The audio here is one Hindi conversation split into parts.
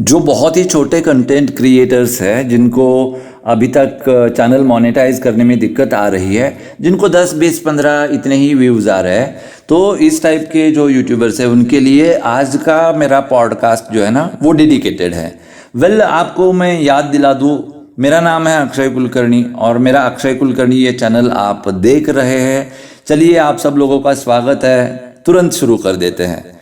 जो बहुत ही छोटे कंटेंट क्रिएटर्स हैं जिनको अभी तक चैनल मोनेटाइज करने में दिक्कत आ रही है, जिनको 10, 20, 15 इतने ही व्यूज़ आ रहे हैं, तो इस टाइप के जो यूट्यूबर्स हैं उनके लिए आज का मेरा पॉडकास्ट जो है ना वो डेडिकेटेड है। आपको मैं याद दिला दूँ, मेरा नाम है अक्षय कुलकर्णी और मेरा अक्षय कुलकर्णी ये चैनल आप देख रहे हैं। चलिए, आप सब लोगों का स्वागत है, तुरंत शुरू कर देते हैं।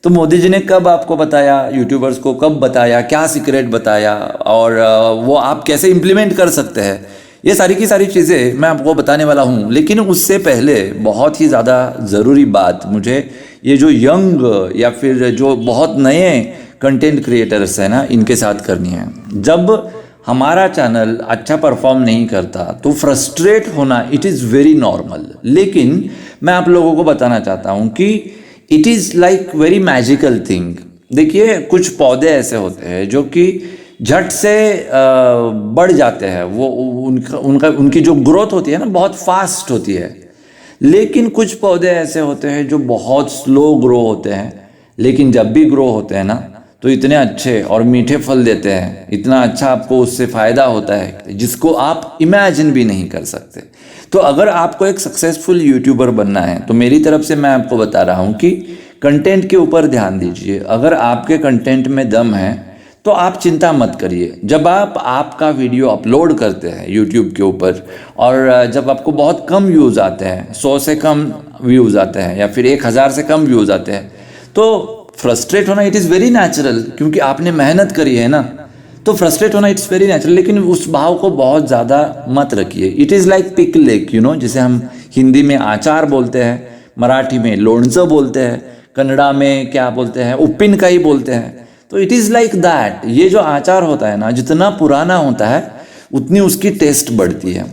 तो मोदी जी ने कब आपको बताया, यूट्यूबर्स को कब बताया, क्या सीक्रेट बताया और वो आप कैसे इम्प्लीमेंट कर सकते हैं, ये सारी की सारी चीज़ें मैं आपको बताने वाला हूँ। लेकिन उससे पहले बहुत ही ज़्यादा ज़रूरी बात मुझे ये जो यंग या फिर जो बहुत नए कंटेंट क्रिएटर्स हैं ना, इनके साथ करनी है। जब हमारा चैनल अच्छा परफॉर्म नहीं करता तो फ्रस्ट्रेट होना इट इज़ वेरी नॉर्मल। लेकिन मैं आप लोगों को बताना चाहता हूँ कि it is like very magical thing. देखिए, कुछ पौधे ऐसे होते हैं जो कि झट से बढ़ जाते हैं, वो उनकी जो ग्रोथ होती है ना बहुत फास्ट होती है। लेकिन कुछ पौधे ऐसे होते हैं जो बहुत स्लो ग्रो होते हैं, लेकिन जब भी ग्रो होते हैं ना तो इतने अच्छे और मीठे फल देते हैं, इतना अच्छा आपको उससे फ़ायदा होता है जिसको आप इमेजिन भी नहीं कर सकते। तो अगर आपको एक सक्सेसफुल यूट्यूबर बनना है तो मेरी तरफ से मैं आपको बता रहा हूँ कि कंटेंट के ऊपर ध्यान दीजिए। अगर आपके कंटेंट में दम है तो आप चिंता मत करिए। जब आप आपका वीडियो अपलोड करते हैं यूट्यूब के ऊपर और जब आपको बहुत कम व्यूज़ आते हैं, 100 से कम व्यूज़ आते हैं या फिर 1000 से कम व्यूज़ आते हैं, तो फ्रस्ट्रेट होना इट इज़ वेरी नेचुरल, क्योंकि आपने मेहनत करी है ना, तो फ्रस्ट्रेट होना इट्स वेरी नेचुरल। लेकिन उस भाव को बहुत ज़्यादा मत रखिए। इट इज़ लाइक पिकलेक, जिसे हम हिंदी में आचार बोलते हैं, मराठी में लोणचं बोलते हैं, कन्नड़ा में क्या बोलते हैं, उप्पिनकाई बोलते हैं। तो इट इज़ लाइक दैट। ये जो आचार होता है ना, जितना पुराना होता है उतनी उसकी टेस्ट बढ़ती है।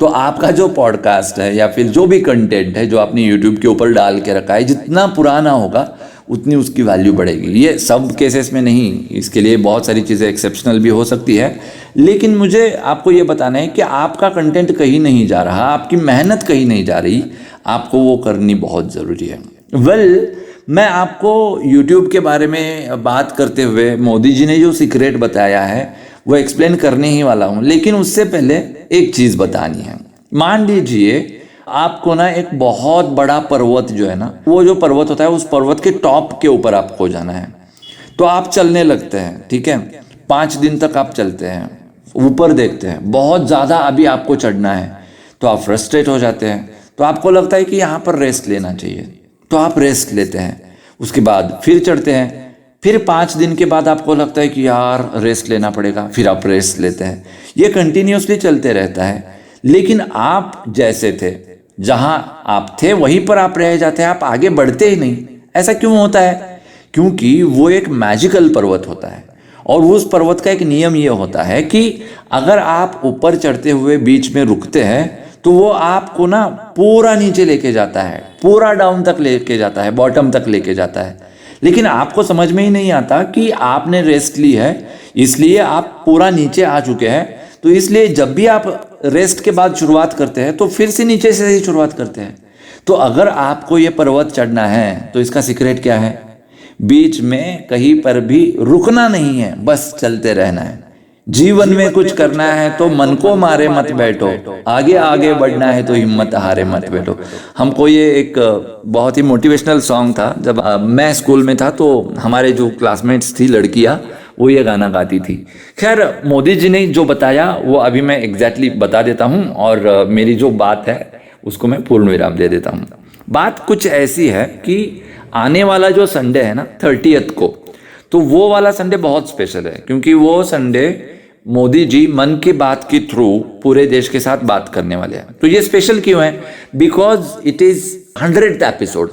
तो आपका जो पॉडकास्ट है या फिर जो भी कंटेंट है जो आपने यूट्यूब के ऊपर डाल के रखा है, जितना पुराना होगा उतनी उसकी वैल्यू बढ़ेगी। ये सब केसेस में नहीं, इसके लिए बहुत सारी चीज़ें एक्सेप्शनल भी हो सकती है। लेकिन मुझे आपको ये बताना है कि आपका कंटेंट कहीं नहीं जा रहा, आपकी मेहनत कहीं नहीं जा रही, आपको वो करनी बहुत ज़रूरी है। मैं आपको यूट्यूब के बारे में बात करते हुए मोदी जी ने जो सीक्रेट बताया है वो एक्सप्लेन करने ही वाला हूँ। लेकिन उससे पहले एक चीज़ बतानी है। मान लीजिए आपको ना एक बहुत बड़ा पर्वत जो है ना, वो जो पर्वत होता है उस पर्वत के टॉप के ऊपर आपको जाना है। तो आप चलने लगते हैं, ठीक है, 5 दिन तक आप चलते हैं, ऊपर देखते हैं, बहुत ज़्यादा अभी आपको चढ़ना है, तो आप फ्रस्ट्रेट हो जाते हैं। तो आपको लगता है कि यहाँ पर रेस्ट लेना चाहिए, तो आप रेस्ट लेते हैं। उसके बाद फिर चढ़ते हैं, फिर 5 दिन के बाद आपको लगता है कि यार रेस्ट लेना पड़ेगा, फिर आप रेस्ट लेते हैं। ये कंटिन्यूसली चलते रहता है। लेकिन आप जैसे थे, जहां आप थे वहीं पर आप रह जाते हैं, आप आगे बढ़ते ही नहीं। ऐसा क्यों होता है? क्योंकि वो एक मैजिकल पर्वत होता है और उस पर्वत का एक नियम ये होता है कि अगर आप ऊपर चढ़ते हुए बीच में रुकते हैं तो वो आपको ना पूरा नीचे लेके जाता है, पूरा डाउन तक लेके जाता है, बॉटम तक लेके जाता है। लेकिन आपको समझ में ही नहीं आता कि आपने रेस्ट ली है, इसलिए आप पूरा नीचे आ चुके हैं। तो इसलिए जब भी आप रेस्ट के बाद शुरुआत करते हैं तो फिर से नीचे से ही शुरुआत करते हैं। तो अगर आपको ये पर्वत चढ़ना है तो इसका सीक्रेट क्या है? बीच में कहीं पर भी रुकना नहीं है, बस चलते रहना है। जीवन में कुछ करना है तो मन को मारे मत बैठो, आगे आगे बढ़ना है तो हिम्मत हारे मत बैठो। हमको ये एक बहुत ही मोटिवेशनल सॉन्ग था। जब मैं स्कूल में था तो हमारे जो क्लासमेट्स थी लड़कियां, वो ये गाना गाती थी। खैर, मोदी जी ने जो बताया वो अभी मैं एग्जैक्टली बता देता हूँ और मेरी जो बात है उसको मैं पूर्ण विराम दे देता हूँ। बात कुछ ऐसी है कि आने वाला जो संडे है ना 30th को, तो वो वाला संडे बहुत स्पेशल है, क्योंकि वो संडे मोदी जी मन की बात के थ्रू पूरे देश के साथ बात करने वाले हैं। तो ये स्पेशल क्यों है? Because it is 100th episode.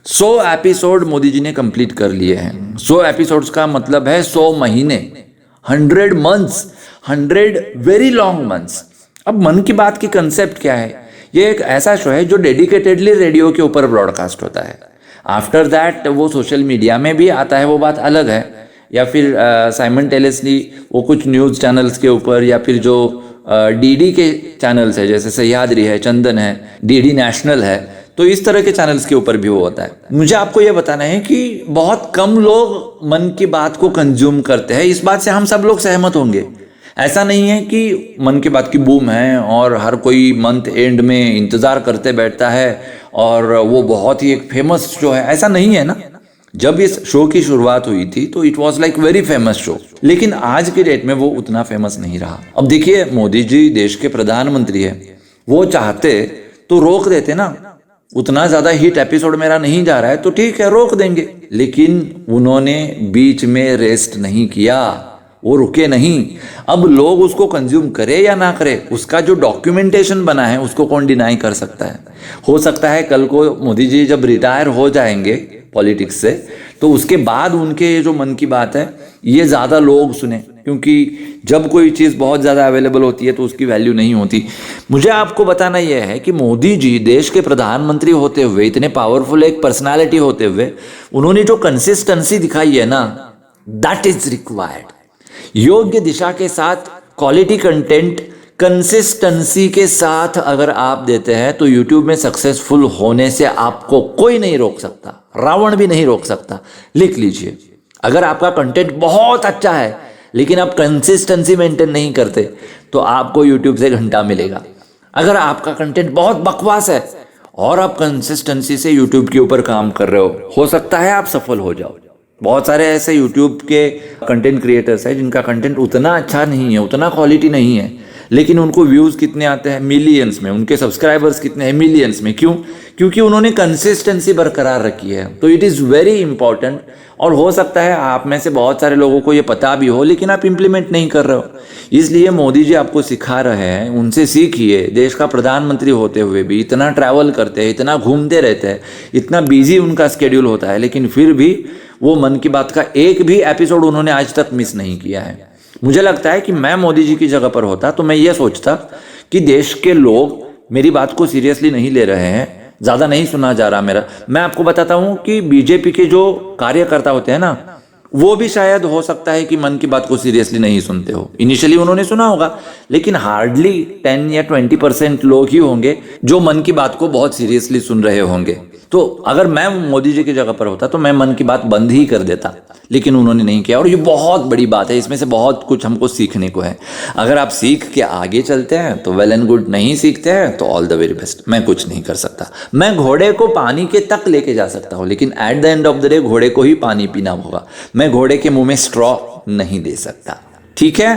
100 episode Modi ji ने कंप्लीट कर लिए हैं। 100 एपिसोड्स का मतलब है 100 महीने, 100 मंथ्स, 100 वेरी लॉन्ग मंथ्स। अब मन की बात की कंसेप्ट क्या है? ये एक ऐसा शो है जो डेडिकेटेडली रेडियो के ऊपर ब्रॉडकास्ट होता है। आफ्टर दैट वो सोशल मीडिया में भी आता है, वो बात अलग है, या फिर साइमल्टेनियसली वो कुछ न्यूज़ चैनल्स के ऊपर या फिर जो डीडी के चैनल्स है, जैसे सह्याद्री है, चंदन है, डीडी नेशनल है, तो इस तरह के चैनल्स के ऊपर भी वो होता है। मुझे आपको ये बताना है कि बहुत कम लोग मन की बात को कंज्यूम करते हैं, इस बात से हम सब लोग सहमत होंगे। ऐसा नहीं है कि मन की बात की बूम है और हर कोई मंथ एंड में इंतजार करते बैठता है और वो बहुत ही एक फेमस शो है, ऐसा नहीं है ना। जब इस शो की शुरुआत हुई थी तो it was like very famous show, लेकिन आज की डेट में वो उतना फेमस नहीं रहा। अब देखिए, मोदी जी देश के प्रधानमंत्री है, वो चाहते तो रोक देते ना, उतना ज्यादा हिट एपिसोड मेरा नहीं जा रहा है तो ठीक है रोक देंगे, लेकिन उन्होंने बीच में रेस्ट नहीं किया, वो रुके नहीं। अब लोग उसको कंज्यूम करे या ना करे, उसका जो डॉक्यूमेंटेशन बना है उसको कौन डिनाई कर सकता है। हो सकता है कल को मोदी जी जब रिटायर हो जाएंगे पॉलिटिक्स से तो उसके बाद उनके जो मन की बात है ये ज़्यादा लोग सुने, क्योंकि जब कोई चीज़ बहुत ज़्यादा अवेलेबल होती है तो उसकी वैल्यू नहीं होती। मुझे आपको बताना यह है कि मोदी जी देश के प्रधानमंत्री होते हुए, इतने पावरफुल एक पर्सनालिटी होते हुए, उन्होंने जो कंसिस्टेंसी दिखाई है ना, दैट इज रिक्वायर्ड। योग्य दिशा के साथ क्वालिटी कंटेंट कंसिस्टेंसी के साथ अगर आप देते हैं तो YouTube में सक्सेसफुल होने से आपको कोई नहीं रोक सकता, रावण भी नहीं रोक सकता। लिख लीजिए, अगर आपका कंटेंट बहुत अच्छा है लेकिन आप कंसिस्टेंसी मेंटेन नहीं करते तो आपको YouTube से घंटा मिलेगा। अगर आपका कंटेंट बहुत बकवास है और आप कंसिस्टेंसी से YouTube के ऊपर काम कर रहे हो सकता है आप सफल हो जाओ। बहुत सारे ऐसे YouTube के कंटेंट क्रिएटर्स हैं जिनका कंटेंट उतना अच्छा नहीं है, उतना क्वालिटी नहीं है, लेकिन उनको व्यूज़ कितने आते हैं, मिलियंस में, उनके सब्सक्राइबर्स कितने हैं, मिलियंस में। क्यों? क्योंकि उन्होंने कंसिस्टेंसी बरकरार रखी है। तो इट इज़ वेरी इंपॉर्टेंट। और हो सकता है आप में से बहुत सारे लोगों को ये पता भी हो लेकिन आप इम्प्लीमेंट नहीं कर रहे हो, इसलिए मोदी जी आपको सिखा रहे हैं, उनसे सीखिए। देश का प्रधानमंत्री होते हुए भी इतना ट्रैवल करते हैं, इतना घूमते रहते हैं, इतना बिजी उनका स्केड्यूल होता है, लेकिन फिर भी वो मन की बात का एक भी एपिसोड उन्होंने आज तक मिस नहीं किया है। मुझे लगता है कि मैं मोदी जी की जगह पर होता तो मैं ये सोचता कि देश के लोग मेरी बात को सीरियसली नहीं ले रहे हैं, ज़्यादा नहीं सुना जा रहा मेरा। मैं आपको बताता हूँ कि बीजेपी के जो कार्यकर्ता होते हैं ना, वो भी शायद हो सकता है कि मन की बात को सीरियसली नहीं सुनते हो। इनिशियली उन्होंने सुना होगा, लेकिन हार्डली 10 या 20% लोग ही होंगे जो मन की बात को बहुत सीरियसली सुन रहे होंगे। तो अगर मैं मोदी जी की जगह पर होता तो मैं मन की बात बंद ही कर देता, लेकिन उन्होंने नहीं किया और ये बहुत बड़ी बात है। इसमें से बहुत कुछ हमको सीखने को है। अगर आप सीख के आगे चलते हैं तो वेल एंड गुड, नहीं सीखते हैं तो ऑल द वेरी बेस्ट। मैं कुछ नहीं कर सकता। मैं घोड़े को पानी के तक लेके जा सकता हूँ, लेकिन at the end of the day घोड़े को ही पानी पीना होगा। मैं घोड़े के मुंह में स्ट्रॉ नहीं दे सकता। ठीक है,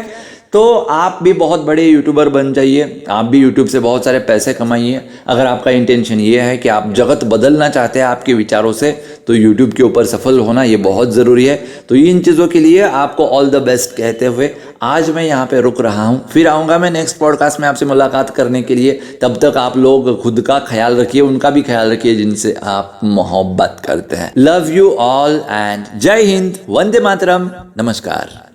तो आप भी बहुत बड़े यूट्यूबर बन जाइए, आप भी यूट्यूब से बहुत सारे पैसे कमाइए। अगर आपका इंटेंशन ये है कि आप जगत बदलना चाहते हैं आपके विचारों से, तो यूट्यूब के ऊपर सफल होना ये बहुत ज़रूरी है। तो इन चीज़ों के लिए आपको ऑल द बेस्ट कहते हुए आज मैं यहाँ पे रुक रहा हूँ। फिर आऊँगा मैं नेक्स्ट पॉडकास्ट में आपसे मुलाकात करने के लिए। तब तक आप लोग खुद का ख्याल रखिए, उनका भी ख्याल रखिए जिनसे आप मोहब्बत करते हैं। लव यू ऑल एंड जय हिंद, वंदे मातरम, नमस्कार।